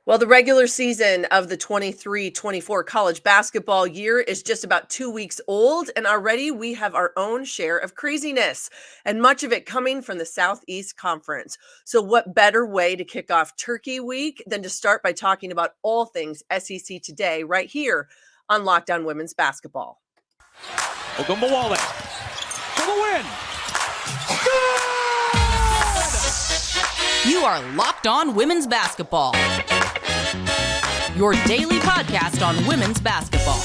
Well, the regular season of the 23-24 college basketball year is just about 2 weeks old, and already we have our own share of craziness, and much of it coming from the Southeast Conference. So what better way to kick off Turkey Week than to start by talking about all things SEC today right here on Locked On Women's Basketball. Ogunbowale for the win. You are Locked On Women's Basketball, your daily podcast on women's basketball.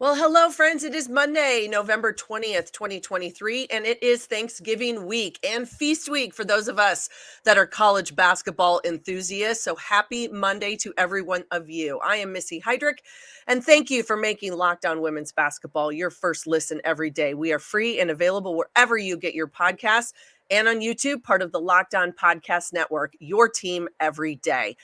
Well, hello, friends. It is Monday, November 20th, 2023, and it is Thanksgiving week and feast week for those of us that are college basketball enthusiasts. So happy Monday to every one of you. I am Missy Heidrick, and thank you for making Locked On Women's Basketball your first listen every day. We are free and available wherever you get your podcasts and on YouTube, part of the Locked On Podcast Network, your team every day.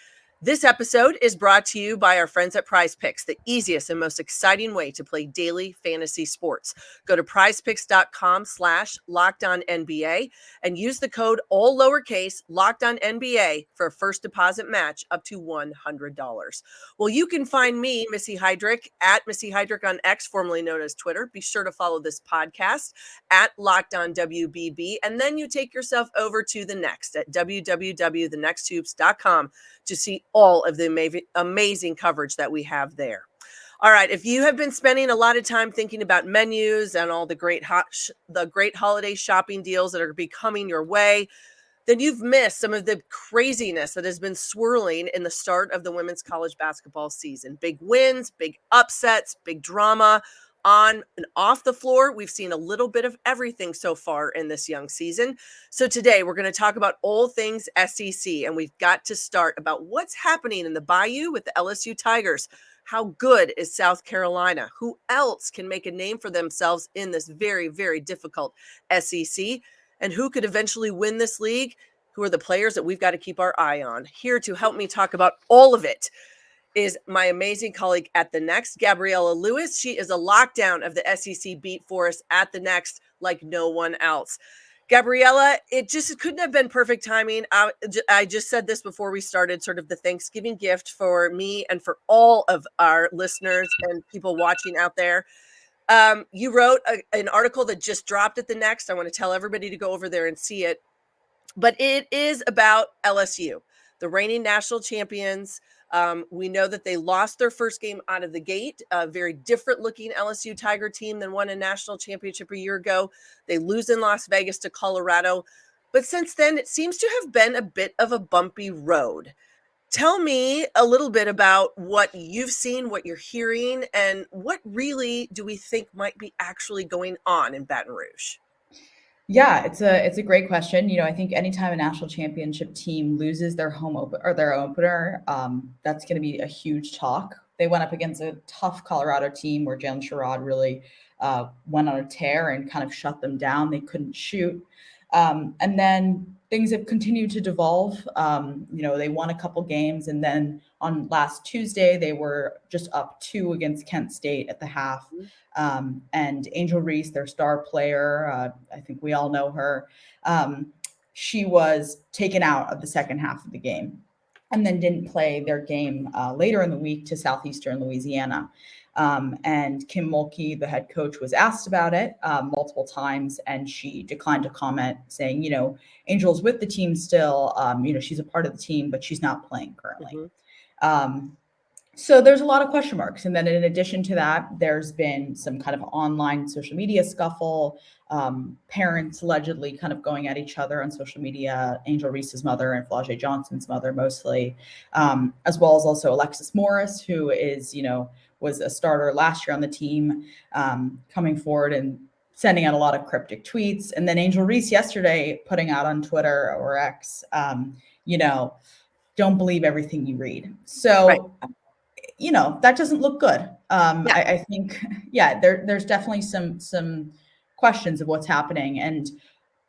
This episode is brought to you by our friends at Prize Picks, the easiest and most exciting way to play daily fantasy sports. Go to prizepicks.com/LockedOnNBA and use the code all lowercase LockedOnNBA for a first deposit match up to $100. Well, you can find me, Missy Heidrick, at Missy Heidrick on X, formerly known as Twitter. Be sure to follow this podcast at LockedOnWBB, and then you take yourself over to The Next at www.thenexthoops.com to see all of the amazing coverage that we have there. All right, if you have been spending a lot of time thinking about menus and all the great holiday shopping deals that are coming your way, then you've missed some of the craziness that has been swirling in the start of the women's college basketball season. Big wins, big upsets, big drama. On and off the floor, we've seen a little bit of everything so far in this young season. So today we're going to talk about all things SEC, and we've got to start about what's happening in the Bayou with the LSU Tigers. How good is South Carolina? Who else can make a name for themselves in this very, very difficult SEC? And who could eventually win this league? Who are the players that we've got to keep our eye on? Here to help me talk about all of it is my amazing colleague at The Next, Gabriella Lewis. She is a lockdown of the SEC beat for us at The Next like no one else. Gabriella, it couldn't have been perfect timing. I just said this before we started, sort of the Thanksgiving gift for me and for all of our listeners and people watching out there. You wrote an article that just dropped at The Next. I want to tell everybody to go over there and see it. But it is about LSU, the reigning national champions. We know that they lost their first game out of the gate, a very different looking LSU Tiger team than won a national championship a year ago. They lose in Las Vegas to Colorado. But since then, it seems to have been a bit of a bumpy road. Tell me a little bit about what you've seen, what you're hearing, and what really do we think might be actually going on in Baton Rouge? Yeah, it's a great question. I think anytime a national championship team loses their their opener, that's going to be a huge talk. They went up against a tough Colorado team where Jalen Sherrod really went on a tear and kind of shut them down. They couldn't shoot. And then things have continued to devolve. They won a couple games, and then on last Tuesday, they were just up 2 against Kent State at the half. And Angel Reese, their star player, I think we all know her, she was taken out of the second half of the game and then didn't play their game later in the week to Southeastern Louisiana. And Kim Mulkey, the head coach, was asked about it multiple times, and she declined to comment, saying, Angel's with the team still. She's a part of the team, but she's not playing currently. Mm-hmm. So there's a lot of question marks. And then in addition to that, there's been some kind of online social media scuffle, parents allegedly kind of going at each other on social media, Angel Reese's mother and Flau'jae Johnson's mother mostly, as well as also Alexis Morris, who is, was a starter last year on the team, coming forward and sending out a lot of cryptic tweets. And then Angel Reese yesterday putting out on Twitter or X, don't believe everything you read. So, right. That doesn't look good. I think, there's definitely some questions of what's happening. And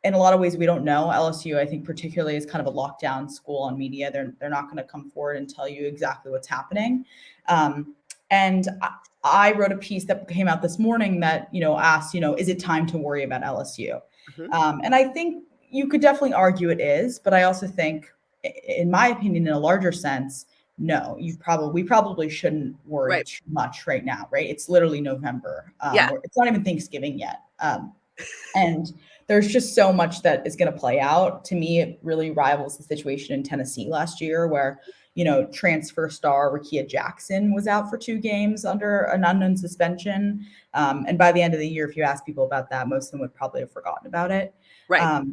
in a lot of ways, we don't know. LSU, I think, particularly is kind of a lockdown school on media. They're not going to come forward and tell you exactly what's happening. And I wrote a piece that came out this morning that, asked, is it time to worry about LSU? And I think you could definitely argue it is, but I also think, in my opinion, in a larger sense, no, we probably shouldn't worry too much right now, right? It's literally November. It's not even Thanksgiving yet. And there's just so much that is going to play out. To me, it really rivals the situation in Tennessee last year where, transfer star Rakia Jackson was out for 2 games under an unknown suspension. And by the end of the year, if you ask people about that, most of them would probably have forgotten about it. Right.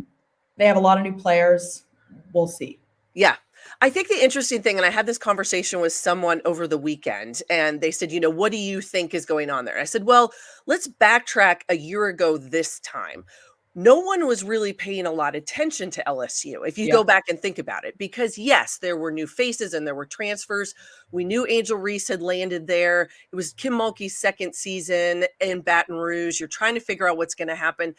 They have a lot of new players. We'll see. Yeah. I think the interesting thing, and I had this conversation with someone over the weekend, and they said, what do you think is going on there? I said, well, let's backtrack a year ago this time. No one was really paying a lot of attention to LSU, if you go back and think about it, because yes, there were new faces and there were transfers. We knew Angel Reese had landed there. It was Kim Mulkey's second season in Baton Rouge. You're trying to figure out what's going to happen.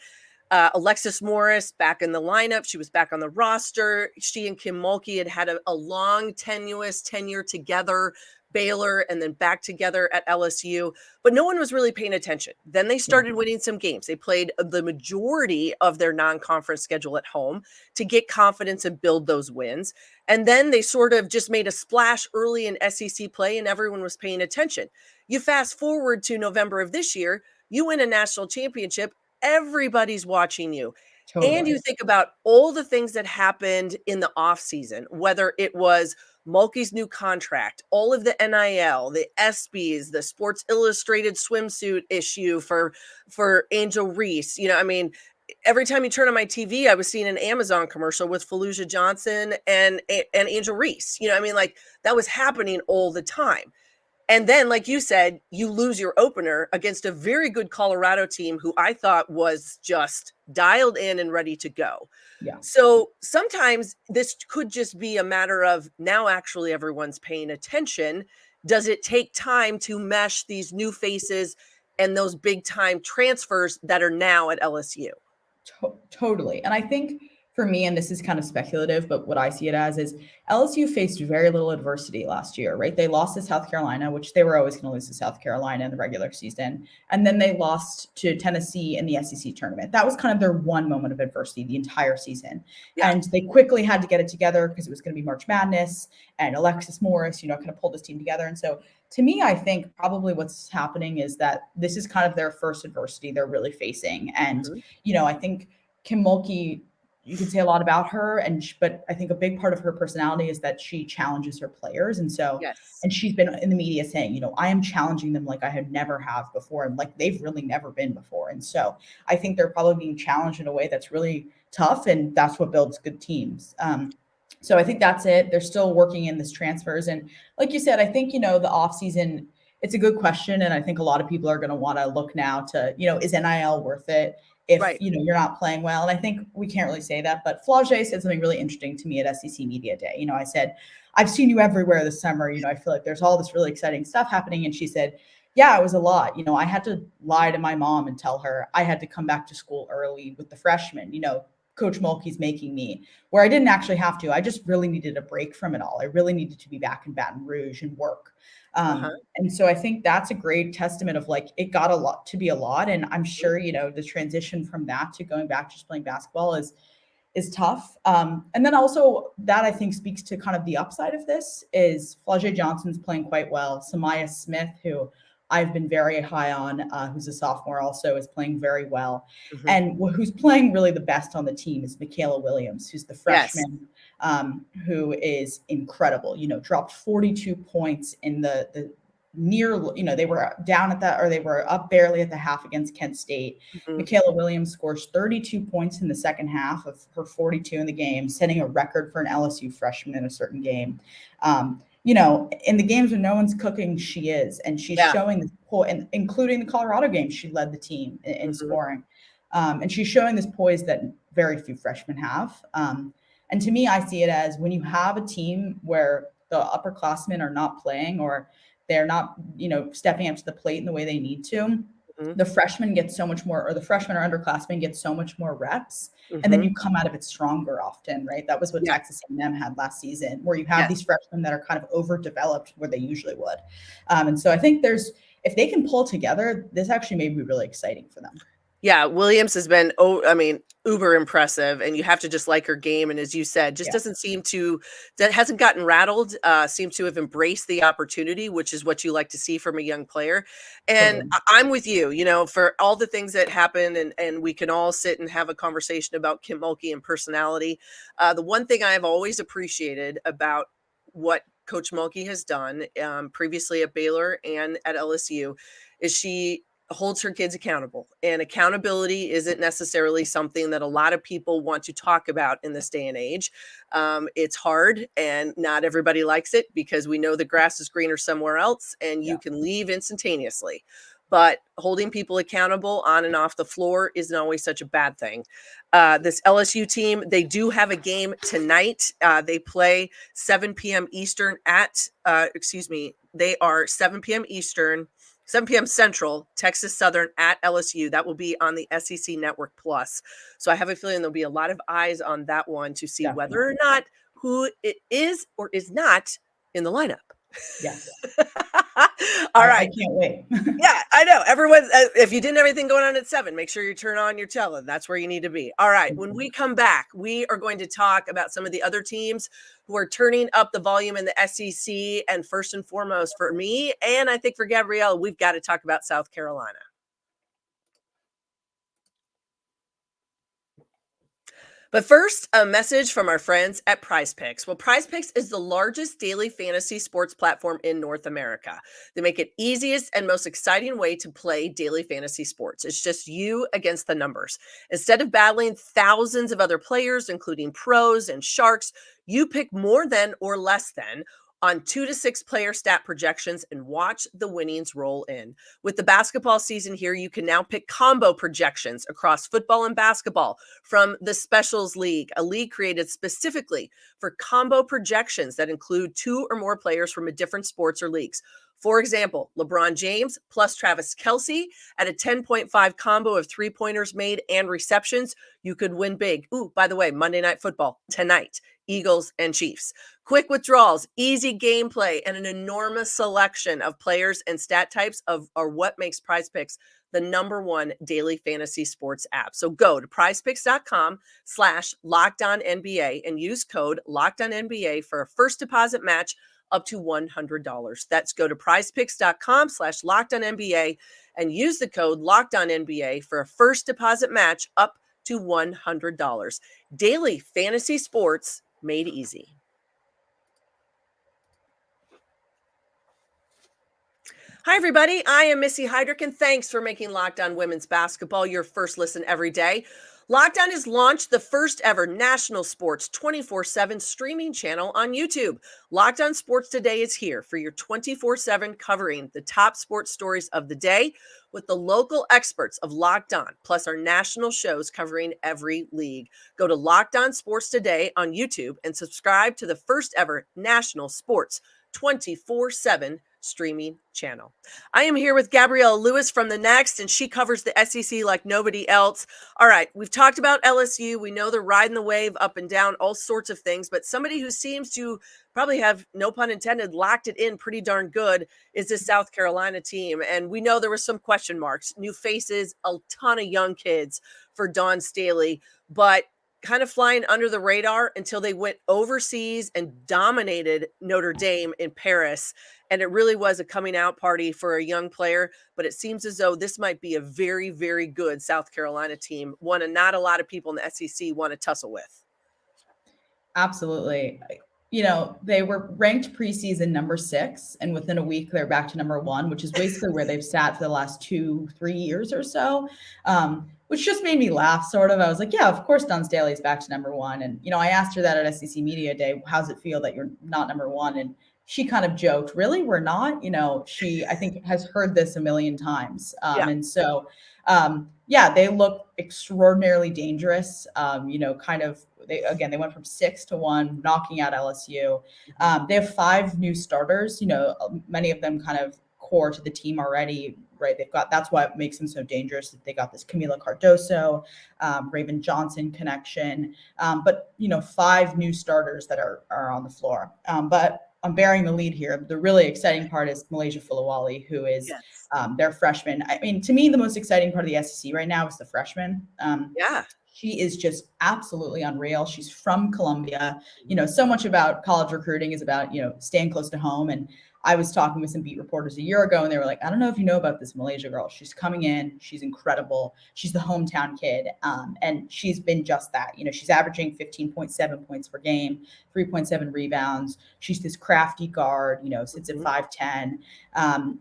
Alexis Morris back in the lineup. She was back on the roster. She and Kim Mulkey had a long, tenuous tenure together, Baylor, and then back together at LSU. But no one was really paying attention. Then they started winning some games. They played the majority of their non-conference schedule at home to get confidence and build those wins. And then they sort of just made a splash early in SEC play, and everyone was paying attention. You fast forward to November of this year, you win a national championship. Everybody's watching you. Totally. And you think about all the things that happened in the offseason, whether it was Mulkey's new contract, all of the NIL, the ESPYs, the Sports Illustrated swimsuit issue for Angel Reese. Every time you turn on my TV, I was seeing an Amazon commercial with Fallujah Johnson and Angel Reese. That was happening all the time. And then, like you said, you lose your opener against a very good Colorado team who I thought was just dialed in and ready to go. Yeah. So sometimes this could just be a matter of now actually everyone's paying attention. Does it take time to mesh these new faces and those big time transfers that are now at LSU? Totally. And I think for me, and this is kind of speculative, but what I see it as is LSU faced very little adversity last year, right? They lost to South Carolina, which they were always going to lose to South Carolina in the regular season. And then they lost to Tennessee in the SEC tournament. That was kind of their one moment of adversity the entire season. Yeah. And they quickly had to get it together because it was going to be March Madness and Alexis Morris, kind of pulled this team together. And so to me, I think probably what's happening is that this is kind of their first adversity they're really facing. And, I think Kim Mulkey, you can say a lot about her, but I think a big part of her personality is that she challenges her players. And so, and she's been in the media saying, I am challenging them like I had never have before. And like they've really never been before. And so I think they're probably being challenged in a way that's really tough. And that's what builds good teams. So I think that's it. They're still working in this transfers. And like you said, I think, the offseason, it's a good question. And I think a lot of people are going to want to look now to, is NIL worth it? If, you're not playing well. And I think we can't really say that, but Flau'jae said something really interesting to me at SEC Media Day. I said, I've seen you everywhere this summer. I feel like there's all this really exciting stuff happening. And she said, yeah, it was a lot. I had to lie to my mom and tell her I had to come back to school early with the freshmen. Coach Mulkey's making me, where I didn't actually have to. I just really needed a break from it all. I really needed to be back in Baton Rouge and work. And so I think that's a great testament of like, it got a lot to be a lot. And I'm sure, the transition from that to going back to just playing basketball is tough. And then also that I think speaks to kind of the upside of this is Flau'jae Johnson's playing quite well. Samaya Smith, who I've been very high on, who's a sophomore also, is playing very well. And who's playing really the best on the team is Michaela Williams, who's the freshman, who is incredible, dropped 42 points in the near, they were down at that, or they were up barely at the half against Kent State. Michaela Williams scores 32 points in the second half of her 42 in the game, setting a record for an LSU freshman in a certain game. In the games when no one's cooking, she is, and she's showing this poise, and including the Colorado game, she led the team in scoring. And she's showing this poise that very few freshmen have. And to me, I see it as when you have a team where the upperclassmen are not playing or they're not, stepping up to the plate in the way they need to, Mhm. the freshmen get so much more, or the freshmen or underclassmen get so much more reps, and then Mhm. you come out of it stronger often, right? That was what Yeah. Texas A&M had last season, where you have Yes. these freshmen that are kind of overdeveloped where they usually would. And so I think if they can pull together, this actually may be really exciting for them. Yeah, Williams has been, uber impressive, and you have to just like her game. And as you said, just Yeah, doesn't seem to, that hasn't gotten rattled, seems to have embraced the opportunity, which is what you like to see from a young player. And totally. I'm with you, for all the things that happen, and we can all sit and have a conversation about Kim Mulkey and personality. The one thing I've always appreciated about what Coach Mulkey has done, previously at Baylor and at LSU, is she holds her kids accountable. And accountability isn't necessarily something that a lot of people want to talk about in this day and age. It's hard, and not everybody likes it, because we know the grass is greener somewhere else, and you Yeah. can leave instantaneously. But holding people accountable on and off the floor isn't always such a bad thing. This LSU team, they do have a game tonight. They play 7 p.m. Eastern they are 7 p.m. Eastern, 7 p.m. Central, Texas Southern at LSU. That will be on the SEC Network Plus. So I have a feeling there'll be a lot of eyes on that one to see whether or Definitely. not who it is or is not in the lineup. Yes. All I right. can't wait. Yeah, I know. Everyone, if you didn't have anything going on at 7, make sure you turn on your tele. That's where you need to be. All right. When we come back, we are going to talk about some of the other teams who are turning up the volume in the SEC. And first and foremost, for me, and I think for Gabriella, we've got to talk about South Carolina. But first, a message from our friends at Prize Picks. Well, Prize Picks is the largest daily fantasy sports platform in North America. They make it easiest and most exciting way to play daily fantasy sports. It's just you against the numbers. Instead of battling thousands of other players, including pros and sharks, you pick more than or less than on 2 to 6 player stat projections and watch the winnings roll in. With the basketball season here, you can now pick combo projections across football and basketball from the Specials League, a league created specifically for combo projections that include 2 or more players from a different sports or leagues. For example, LeBron James plus Travis Kelce at a 10.5 combo of 3-pointers made and receptions. You could win big. Ooh, by the way, Monday Night Football tonight, Eagles and Chiefs. Quick withdrawals, easy gameplay, and an enormous selection of players and stat types are what makes Prize Picks the #1 daily fantasy sports app. So go to prizepicks.com/LockedOnNBA and use code LockedOnNBA for a first deposit match up to $100. That's go to prizepicks.com/LockedOnNBA and use the code LockedOnNBA for a first deposit match up to $100. Daily fantasy sports made easy. Hi, everybody. I am Missy Heidrick, and thanks for making Locked On Women's Basketball your first listen every day. Locked On has launched the first ever national sports 24/7 streaming channel on YouTube. Locked On Sports Today is here for your 24/7 covering the top sports stories of the day with the local experts of Locked On, plus our national shows covering every league. Go to Locked On Sports Today on YouTube and subscribe to the first ever national sports 24/7 streaming channel. I am here with Gabriella Lewis from The Next, and she covers the SEC like nobody else. All right, we've talked about LSU. We know they're riding the wave up and down, all sorts of things, but somebody who seems to probably have, no pun intended, locked it in pretty darn good is this South Carolina team. And we know there were some question marks, new faces, a ton of young kids for Dawn Staley, but kind of flying under the radar until they went overseas and dominated Notre Dame in Paris. And it really was a coming out party for a young player, but it seems as though this might be a very, very good South Carolina team, one and not a lot of people in the SEC want to tussle with. Absolutely. They were ranked preseason number 6, and within a week they're back to number 1, which is basically where they've sat for the last 2-3 years or so, which just made me laugh, sort of. I was like, yeah, of course Dawn Staley's back to number 1. And, I asked her that at SEC Media Day, how's it feel that you're not number 1? And she kind of joked, really, we're not? She, I think, has heard this a million times. Yeah. And so, they look extraordinarily dangerous, they went from 6 to 1, knocking out LSU. They have 5 new starters, many of them kind of core to the team already. right? That's what makes them so dangerous. That they got this Camila Cardoso, Raven Johnson connection, but 5 new starters that are on the floor. But I'm bearing the lead here. The really exciting part is Malaysia Fulawali, who is Yes. their freshman. I mean, to me, the most exciting part of the SEC right now is the freshman. Yeah. She is just absolutely unreal. She's from Columbia. So much about college recruiting is about, staying close to home. And I was talking with some beat reporters a year ago, and they were like, I don't know if you know about this Malaysia girl. She's coming in. She's incredible. She's the hometown kid. And she's been just that. She's averaging 15.7 points per game, 3.7 rebounds. She's this crafty guard, sits at 5'10".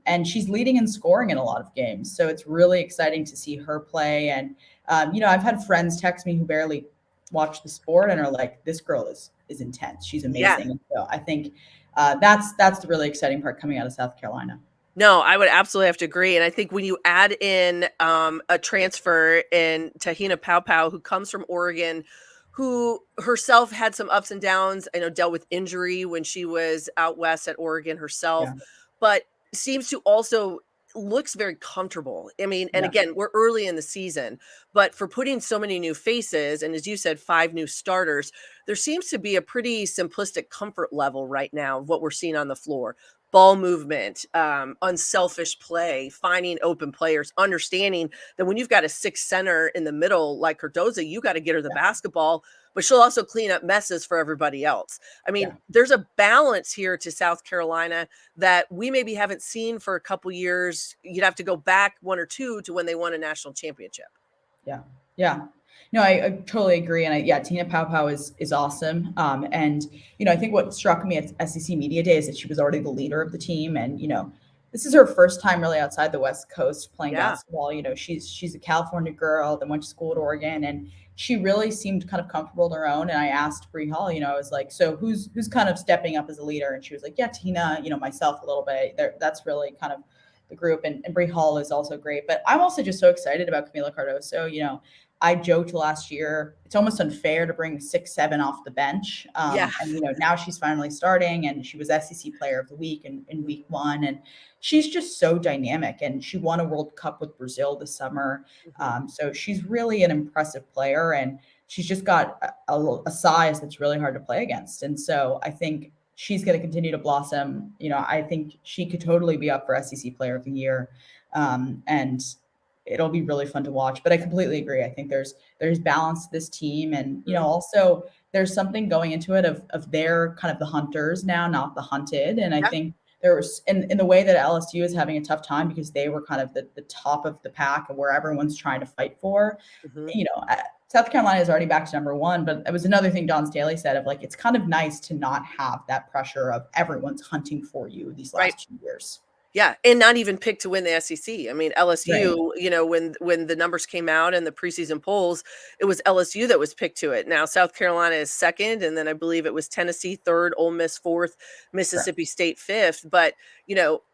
And she's leading in scoring in a lot of games. So it's really exciting to see her play. And, I've had friends text me who barely watch the sport and are like, this girl is intense. She's amazing. Yeah. And so I think that's the really exciting part coming out of South Carolina. No, I would absolutely have to agree. And I think when you add in a transfer in Tahina Paopao, who comes from Oregon, who herself had some ups and downs, dealt with injury when she was out west at Oregon herself, but seems to also looks very comfortable. I mean, and again, we're early in the season, but for putting so many new faces, and as you said, 5 new starters, there seems to be a pretty simplistic comfort level right now of what we're seeing on the floor. Ball movement, unselfish play, finding open players, understanding that when you've got a 6 center in the middle like Cardozo, you got to get her the basketball, but she'll also clean up messes for everybody else. I mean, there's a balance here to South Carolina that we maybe haven't seen for a couple years. You'd have to go back 1 or 2 to when they won a national championship. Yeah. No, I totally agree. And Tina Paopao is awesome. And, I think what struck me at SEC Media Day is that she was already the leader of the team. And, this is her first time really outside the West Coast playing basketball. She's a California girl, then went to school at Oregon, and she really seemed kind of comfortable on her own. And I asked Bree Hall, I was like, so who's kind of stepping up as a leader? And she was like, yeah, Tina, myself a little bit. That's really kind of the group. And Bree Hall is also great. But I'm also just so excited about Camila Cardoso. I joked last year, it's almost unfair to bring 6'7" off the bench. And, now she's finally starting, and she was SEC Player of the Week in week 1. And she's just so dynamic, and she won a World Cup with Brazil this summer. So she's really an impressive player, and she's just got a size that's really hard to play against. And so I think she's going to continue to blossom. I think she could totally be up for SEC Player of the Year. And it'll be really fun to watch. But I completely agree. I think there's balance to this team. And, also there's something going into it of they're kind of the hunters now, not the hunted. And I think there's in the way that LSU is having a tough time because they were kind of the top of the pack and where everyone's trying to fight for, South Carolina is already back to number 1, but it was another thing Don Staley said of like, it's kind of nice to not have that pressure of everyone's hunting for you these last 2 years. Yeah, and not even picked to win the SEC. I mean, LSU, when the numbers came out and the preseason polls, it was LSU that was picked to it. Now, South Carolina is 2nd, and then I believe it was Tennessee 3rd, Ole Miss 4th, Mississippi State 5th. But,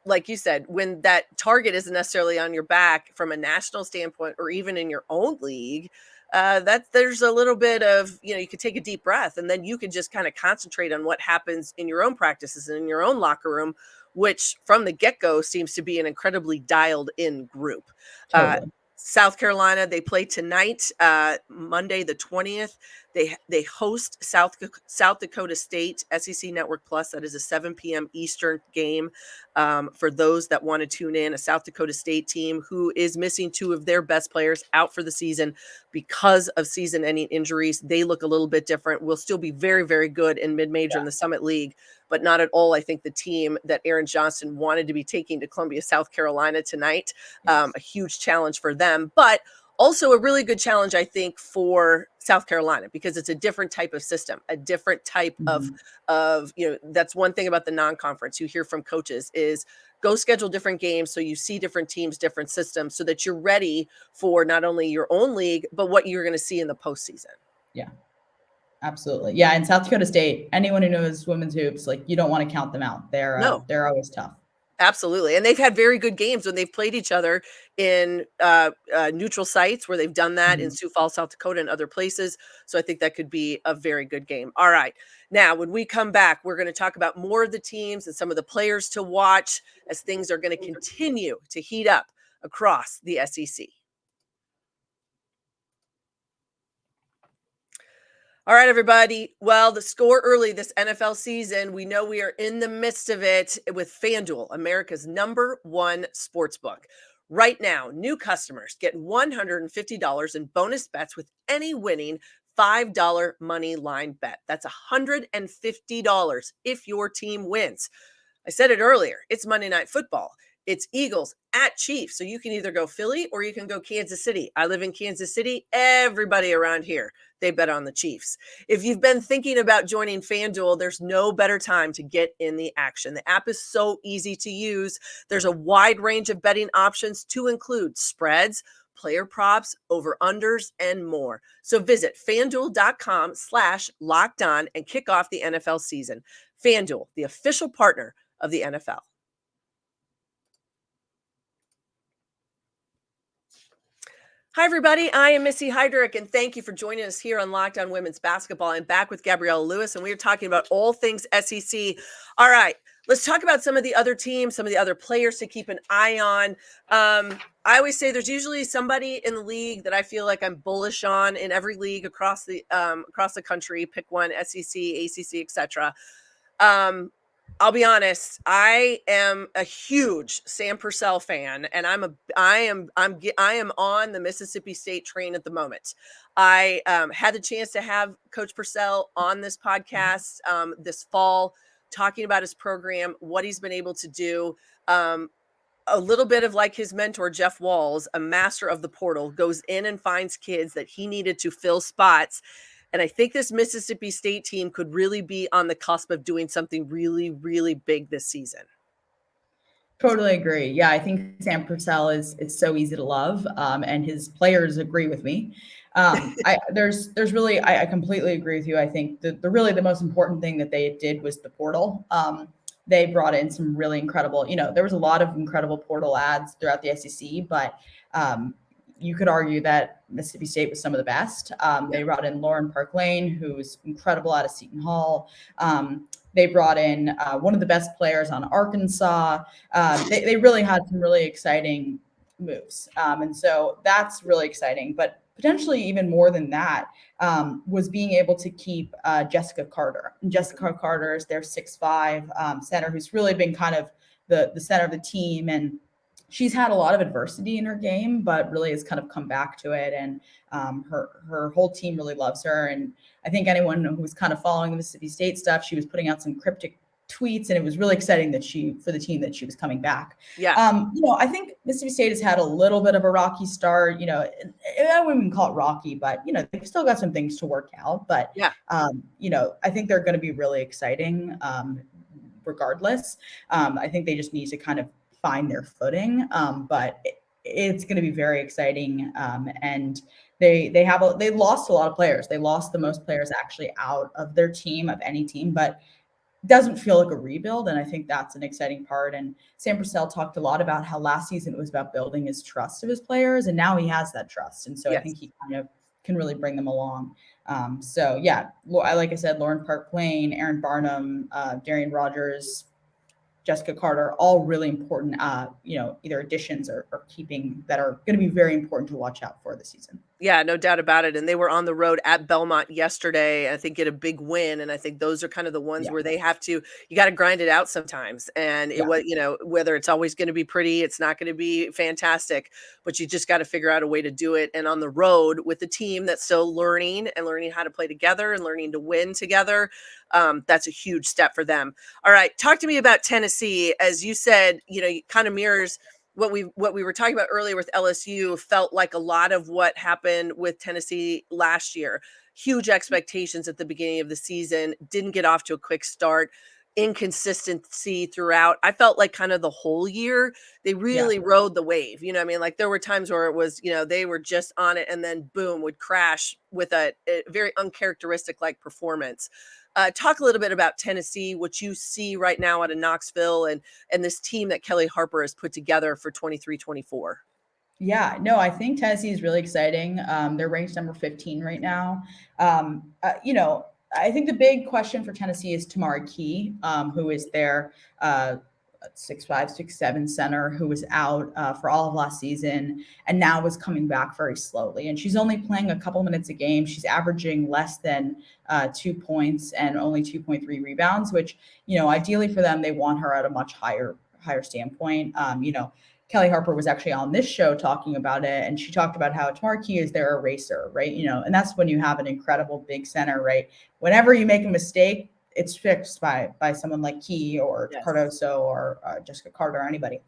like you said, when that target isn't necessarily on your back from a national standpoint or even in your own league, that there's a little bit of, you could take a deep breath, and then you could just kind of concentrate on what happens in your own practices and in your own locker room, which from the get-go seems to be an incredibly dialed-in group. Totally. South Carolina, they play tonight, Monday the 20th. They host South Dakota State, SEC Network Plus. That is a 7 p.m. Eastern game for those that want to tune in. A South Dakota State team who is missing 2 of their best players out for the season because of season-ending injuries. They look a little bit different. Will still be very, very good in mid-major in the Summit League, but not at all, I think, the team that Aaron Johnston wanted to be taking to Columbia, South Carolina tonight. A huge challenge for them, but also a really good challenge, I think, for South Carolina, because it's a different type of system, a different type of that's one thing about the non-conference you hear from coaches is go schedule different games so you see different teams, different systems, so that you're ready for not only your own league, but what you're going to see in the postseason. Yeah. Absolutely. Yeah. And South Dakota State, anyone who knows women's hoops, like you don't want to count them out. They're always tough. Absolutely. And they've had very good games when they've played each other in neutral sites where they've done that in Sioux Falls, South Dakota and other places. So I think that could be a very good game. All right. Now, when we come back, we're going to talk about more of the teams and some of the players to watch as things are going to continue to heat up across the SEC. All right, everybody. Well, the score early this NFL season, we know we are in the midst of it with FanDuel, America's #1 sportsbook. Right now, new customers get $150 in bonus bets with any winning $5 money line bet. That's $150 if your team wins. I said it earlier, it's Monday Night Football. It's Eagles at Chiefs. So you can either go Philly or you can go Kansas City. I live in Kansas City. Everybody around here, they bet on the Chiefs. If you've been thinking about joining FanDuel, there's no better time to get in the action. The app is so easy to use. There's a wide range of betting options to include spreads, player props, over-unders, and more. So visit FanDuel.com/lockedon and kick off the NFL season. FanDuel, the official partner of the NFL. Hi, everybody. I am Missy Heidrick, and thank you for joining us here on Locked On Women's Basketball. I'm back with Gabriella Lewis, and we are talking about all things SEC. All right, let's talk about some of the other teams, some of the other players to keep an eye on. I always say there's usually somebody in the league that I feel like I'm bullish on in every league across the country. Pick one: SEC, ACC, etc. I'll be honest. I am a huge Sam Purcell fan, and I am on the Mississippi State train at the moment. I had the chance to have Coach Purcell on this podcast this fall, talking about his program, what he's been able to do. A little bit of like his mentor, Jeff Walls, a master of the portal, goes in and finds kids that he needed to fill spots. And I think this Mississippi State team could really be on the cusp of doing something really, really big this season. Totally agree. Yeah, I think Sam Purcell is so easy to love, and his players agree with me. I completely agree with you. I think the most important thing that they did was the portal. They brought in some really incredible, there was a lot of incredible portal ads throughout the SEC, but you could argue that Mississippi State was some of the best. They brought in Lauren Park Lane, who's incredible out of Seton Hall. They brought in one of the best players on Arkansas. They really had some really exciting moves. And so that's really exciting. But potentially even more than that was being able to keep Jessica Carter. And Jessica Carter is their 6'5" center, who's really been kind of the center of the team. And she's had a lot of adversity in her game, but really has kind of come back to it. And her whole team really loves her. And I think anyone who was kind of following the Mississippi State stuff, she was putting out some cryptic tweets, and it was really exciting for the team that she was coming back. Yeah. I think Mississippi State has had a little bit of a rocky start. I wouldn't even call it rocky, but they've still got some things to work out. But yeah, I think they're going to be really exciting regardless. I think they just need to kind of find their footing, but it's going to be very exciting. And they lost a lot of players. They lost the most players actually out of their team, of any team, but it doesn't feel like a rebuild. And I think that's an exciting part. And Sam Purcell talked a lot about how last season it was about building his trust of his players, and now he has that trust. And so yes. I think he kind of can really bring them along. Like I said, Lauren Park Lane, Aaron Barnum, Darian Rogers, Jessica Carter, all really important, either additions or keeping that are going to be very important to watch out for this season. Yeah, no doubt about it. And they were on the road at Belmont yesterday, I think get a big win. And I think those are kind of the ones where they have to, you got to grind it out sometimes. And it was, whether it's always going to be pretty, it's not going to be fantastic, but you just got to figure out a way to do it. And on the road with a team that's still learning how to play together and learning to win together, that's a huge step for them. All right. Talk to me about Tennessee. As you said, it kind of mirrors what we were talking about earlier with LSU. Felt like a lot of what happened with Tennessee last year. Huge expectations at the beginning of the season, didn't get off to a quick start, inconsistency throughout. I felt like kind of the whole year they really rode the wave. Like there were times where it was, they were just on it and then boom, would crash with a very uncharacteristic like performance. Talk a little bit about Tennessee, what you see right now out of Knoxville and this team that Kelly Harper has put together for 23-24. Yeah, no, I think Tennessee is really exciting. They're ranked number 15 right now. I think the big question for Tennessee is Tamari Key, who is their 6'5", 6'7" center who was out for all of last season and now was coming back very slowly. And she's only playing a couple minutes a game. She's averaging less than 2 points and only 2.3 rebounds, which, ideally for them, they want her at a much higher standpoint. Kelly Harper was actually on this show talking about it, and she talked about how Tamara Key is their eraser, right? And that's when you have an incredible big center, right? Whenever you make a mistake, it's fixed by someone like Key or Cardoso or Jessica Carter or anybody.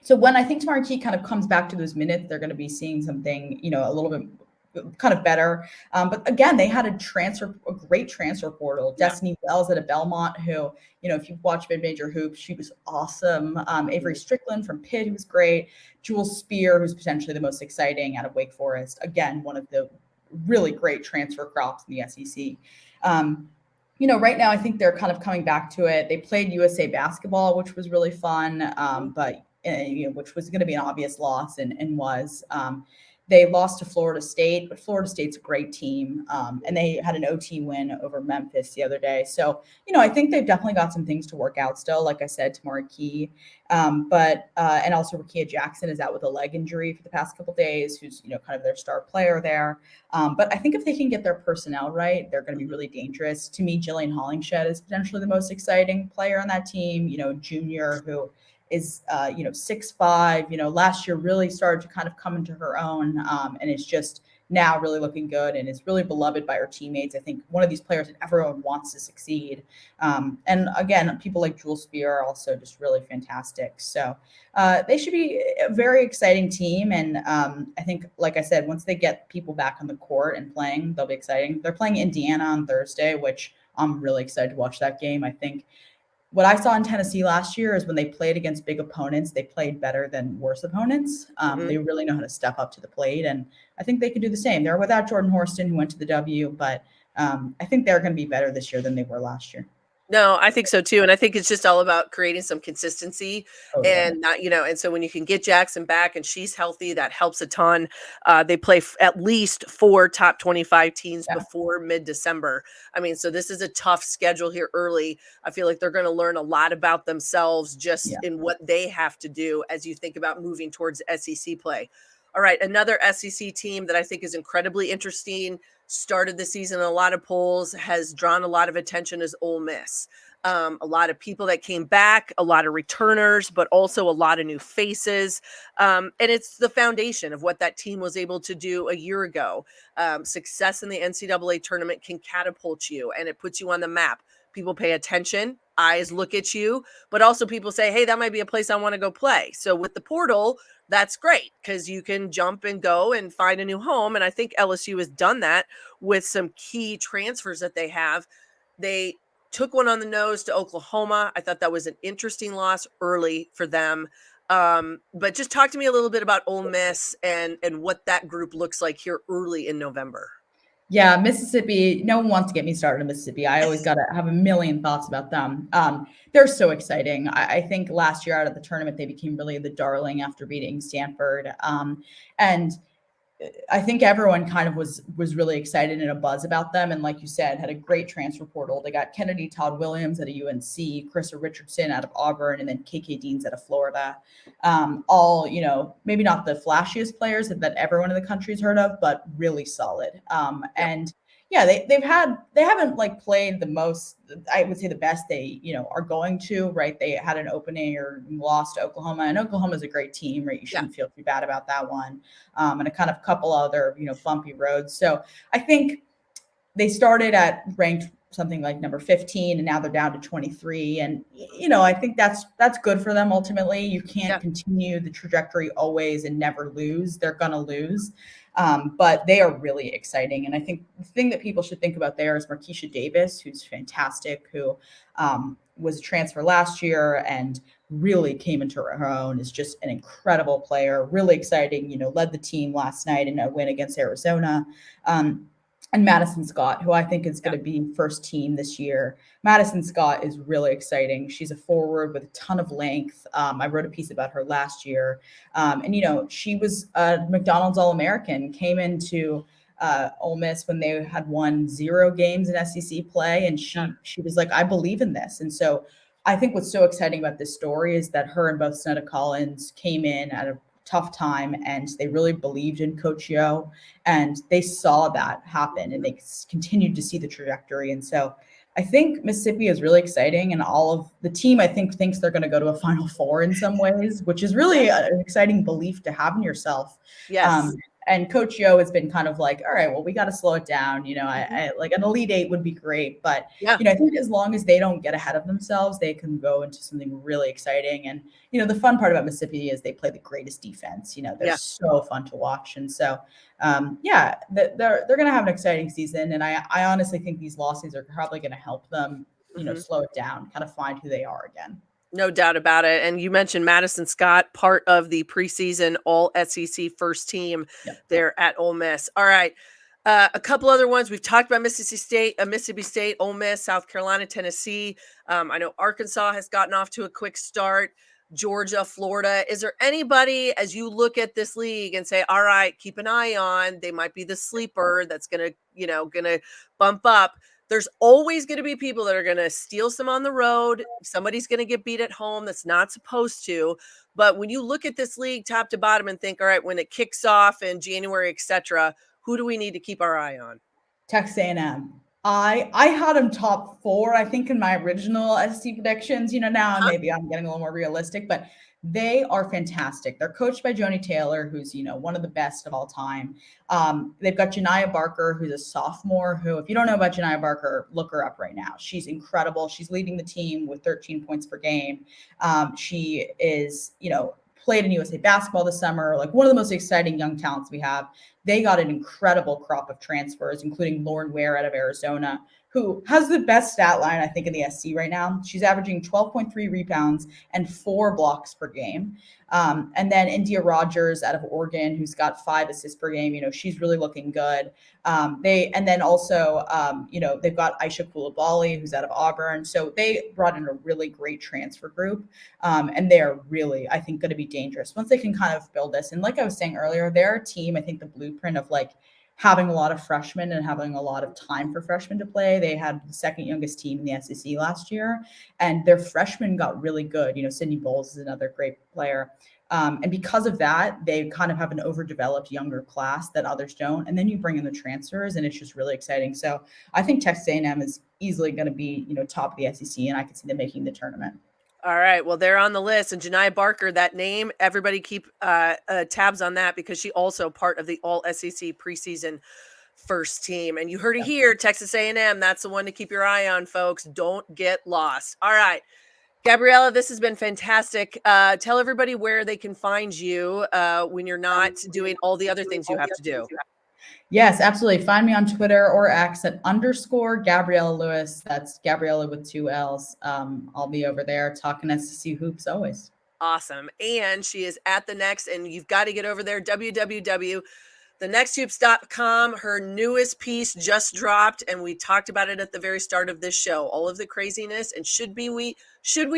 So when I think Tamara Key kind of comes back to those minutes, they're going to be seeing something, a little bit kind of better. But again, they had a great transfer portal. Yeah. Destiny Wells at a Belmont, who, if you've watched mid-major hoops, she was awesome. Avery Strickland from Pitt, who was great. Jewel Spear, who's potentially the most exciting out of Wake Forest. Again, one of the really great transfer crops in the SEC. Right now, I think they're kind of coming back to it. They played USA basketball, which was really fun, but which was going to be an obvious loss and was. They lost to Florida State, but Florida State's a great team, and they had an OT win over Memphis the other day. So, I think they've definitely got some things to work out still. Like I said, Tamara Key, and also Rakia Jackson is out with a leg injury for the past couple of days, who's, kind of their star player there. But I think if they can get their personnel right, they're going to be really dangerous. To me, Jillian Hollingshed is potentially the most exciting player on that team, junior who is 6'5", last year really started to kind of come into her own, and is just now really looking good and is really beloved by her teammates. I think one of these players that everyone wants to succeed. And again, people like Jewel Spear are also just really fantastic. So they should be a very exciting team. And I think, like I said, once they get people back on the court and playing, they'll be exciting. They're playing Indiana on Thursday, which I'm really excited to watch that game. I think what I saw in Tennessee last year is when they played against big opponents, they played better than worse opponents. They really know how to step up to the plate, and I think they can do the same. They're without Jordan Horston, who went to the W, but I think they're going to be better this year than they were last year. No, I think so too. And I think it's just all about creating some consistency and not, and so when you can get Jackson back and she's healthy, that helps a ton. They play at least 4 top 25 teams before mid-December. I mean, so this is a tough schedule here early. I feel like they're going to learn a lot about themselves just in what they have to do as you think about moving towards SEC play. All right, another SEC team that I think is incredibly interesting, started the season in a lot of polls, has drawn a lot of attention, is Ole Miss. A lot of people that came back, a lot of returners, but also a lot of new faces. And it's the foundation of what that team was able to do a year ago. Success in the NCAA tournament can catapult you, and it puts you on the map. People pay attention, eyes look at you, but also people say, hey, that might be a place I want to go play. So with the portal, that's great because you can jump and go and find a new home. And I think LSU has done that with some key transfers that they have. They took one on the nose to Oklahoma. I thought that was an interesting loss early for them. But just talk to me a little bit about Ole Miss and what that group looks like here early in November. Yeah, Mississippi, no one wants to get me started in Mississippi. I always got to have a million thoughts about them. They're so exciting. I think last year out of the tournament, they became really the darling after beating Stanford. And I think everyone kind of was really excited and a buzz about them. And like you said, had a great transfer portal. They got Kennedy Todd Williams at a UNC, Carissa Richardson out of Auburn, and then KK Deans out of Florida. All, maybe not the flashiest players that everyone in the country's heard of, but really solid. And yeah, they haven't like played the most, I would say the best they, are going to, right? They had an opening or lost to Oklahoma, and Oklahoma's a great team, right? You shouldn't feel too bad about that one. And a kind of couple other, bumpy roads. So I think they started at ranked something like number 15, and now they're down to 23. And, I think that's good for them. Ultimately, you can't continue the trajectory always and never lose. They're going to lose. But they are really exciting. And I think the thing that people should think about there is Markeisha Davis, who's fantastic, who was a transfer last year and really came into her own, is just an incredible player, really exciting, led the team last night in a win against Arizona. And Madison Scott, who I think is going to be first team this year. Madison Scott is really exciting. She's a forward with a ton of length. I wrote a piece about her last year. And, she was a McDonald's All-American, came into Ole Miss when they had won 0 games in SEC play. And she was like, I believe in this. And so I think what's so exciting about this story is that her and both Sonetta Collins came in at a tough time, and they really believed in Coach Yo, and they saw that happen, and they continued to see the trajectory. And so I think Mississippi is really exciting, and all of the team, I think, thinks they're going to go to a Final Four in some ways, which is really an exciting belief to have in yourself. Yes. And Coach Yo has been kind of like, all right, well, we got to slow it down. I like an Elite Eight would be great, but Yeah. I think as long as they don't get ahead of themselves, they can go into something really exciting. And the fun part about Mississippi is they play the greatest defense. They're so fun to watch, and so they're going to have an exciting season. And I honestly think these losses are probably going to help them, slow it down, kind of find who they are again. No doubt about it. And you mentioned Madison Scott, part of the preseason All SEC first team there at Ole Miss. All right. A couple other ones. We've talked about Mississippi State, Ole Miss, South Carolina, Tennessee. I know Arkansas has gotten off to a quick start. Georgia, Florida. Is there anybody, as you look at this league and say, all right, keep an eye on, they might be the sleeper that's going to bump up? There's always going to be people that are going to steal some on the road. Somebody's going to get beat at home that's not supposed to. But when you look at this league top to bottom and think, all right, when it kicks off in January, etc., who do we need to keep our eye on? Texas A&M. I had them top 4, I think, in my original SC predictions. Now maybe I'm getting a little more realistic, but they are fantastic. They're coached by Joni Taylor, who's, one of the best of all time. They've got Janiah Barker, who's a sophomore, who, if you don't know about Janiah Barker, look her up right now. She's incredible. She's leading the team with 13 points per game. She is, played in USA basketball this summer, like one of the most exciting young talents we have. They got an incredible crop of transfers, including Lauren Ware out of Arizona, who has the best stat line, I think, in the SC right now. She's averaging 12.3 rebounds and 4 blocks per game. And then India Rogers out of Oregon, who's got 5 assists per game. She's really looking good. They've got Aisha Coulibaly, who's out of Auburn. So they brought in a really great transfer group. And they're really, I think, going to be dangerous once they can kind of build this. And like I was saying earlier, they're a team, I think, the blueprint of having a lot of freshmen and having a lot of time for freshmen to play. They had the second youngest team in the SEC last year, and their freshmen got really good. Sydney Bowles is another great player. And because of that, they kind of have an overdeveloped younger class that others don't. And then you bring in the transfers, and it's just really exciting. So I think Texas A&M is easily going to be, top of the SEC, and I can see them making the tournament. All right. Well, they're on the list. And Janiah Barker, that name, everybody keep tabs on that, because she also part of the All SEC preseason first team. And you heard it here, Texas A&M. That's the one to keep your eye on, folks. Don't get lost. All right. Gabriella, this has been fantastic. Tell everybody where they can find you when you're not doing all the other things you have to do. Yes, absolutely. Find me on Twitter or X at _ Gabriella Lewis. That's Gabriella with 2 L's. I'll be over there talking SEC hoops always. Awesome. And she is at The Next, and you've got to get over there, www.thenexthoops.com. Her newest piece just dropped, and we talked about it at the very start of this show. All of the craziness, and should we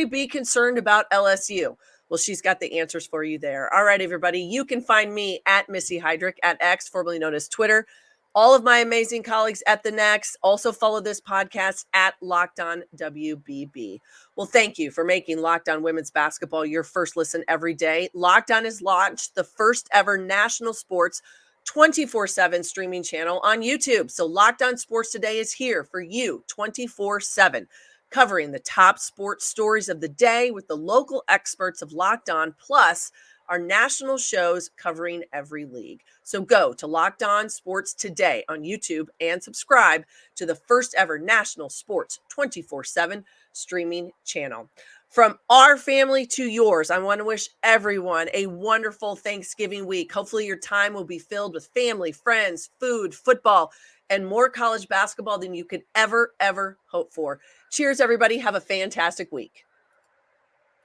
be concerned about LSU? Well, she's got the answers for you there. All right, everybody. You can find me at Missy Heidrick at X, formerly known as Twitter. All of my amazing colleagues at The Next. Also follow this podcast at Locked On WBB. Well, thank you for making Locked On Women's Basketball your first listen every day. Locked On has launched the first ever national sports 24/7 streaming channel on YouTube. So Locked On Sports Today is here for you 24/7. Covering the top sports stories of the day with the local experts of Locked On, plus our national shows covering every league. So go to Locked On Sports Today on YouTube and subscribe to the first ever national sports 24/7 streaming channel. From our family to yours, I want to wish everyone a wonderful Thanksgiving week. Hopefully your time will be filled with family, friends, food, football, and more college basketball than you could ever hope for. Cheers, everybody. Have a fantastic week.